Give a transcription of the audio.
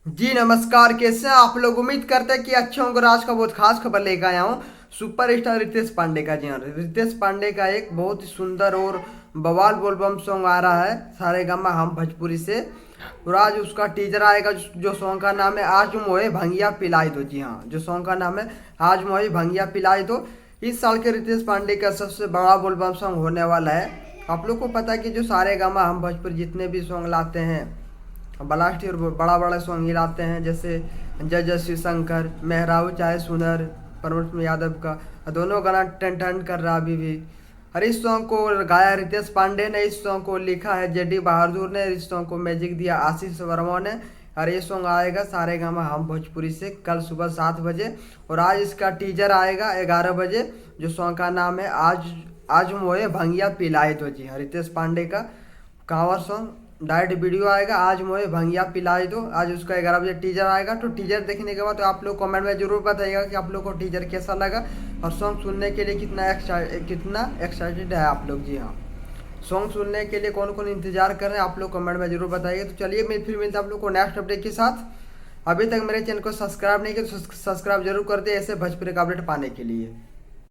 जी नमस्कार, कैसे हैं आप लोग। उम्मीद करते हैं कि अच्छे होंगे। आज का बहुत खास खबर लेकर आया हूँ सुपरस्टार रितेश पांडे का। जी हाँ, रितेश पांडे का एक बहुत ही सुंदर और बवाल बोलबम सॉन्ग आ रहा है सारेगामा हम भोजपुरी से। और आज उसका टीजर आएगा जो सॉन्ग का नाम है आज मोहे भंगिया पिलाई दो। जी हाँ, जो सॉन्ग का नाम है आज मोहे भंगिया पिलाई दो। इस साल के रितेश पांडे का सबसे बड़ा बोलबम सॉन्ग होने वाला है। आप लोग को पता है कि जो सारेगामा हम भोजपुरी जितने भी सॉन्ग लाते हैं ब्लास्ट और बड़ा बड़ा सॉन्ग ही लाते हैं, जैसे जय जय श्री शंकर, मेहराऊ चाहे सुनर, प्रमोद यादव का दोनों गाना टन टन कर रहा अभी भी। और इस सॉन्ग को गाया रितेश पांडे ने, इस सॉन्ग को लिखा है जेडी बहादुर ने, इस सॉन्ग को म्यूजिक दिया आशीष वर्मा ने। और ये सॉन्ग आएगा सारेगामा हम भोजपुरी से कल सुबह 7 बजे। और आज इसका टीजर आएगा 11 बजे। जो सॉन्ग का नाम है आज आज मोए भंगिया पिलाए दो। जी हाँ, रितेश पांडे का कांवर सॉन्ग डायरेक्ट वीडियो आएगा आज मोए भंगिया पिलाई दो। आज उसका 11 बजे टीजर आएगा। तो टीजर देखने के बाद तो आप लोग कमेंट में जरूर बताइएगा कि आप लोग को टीजर कैसा लगा और सॉन्ग सुनने के लिए कितना एक्साइटेड है आप लोग। जी हाँ, सॉन्ग सुनने के लिए कौन कौन इंतजार कर रहे हैं आप लोग कमेंट में जरूर बताइए। तो चलिए मैं फिर मिलता आप लोग को नेक्स्ट अपडेट के साथ। अभी तक मेरे चैनल को सब्सक्राइब नहीं किया तो सब्सक्राइब जरूर कर दे ऐसे भोजपुरी का अपडेट पाने के लिए।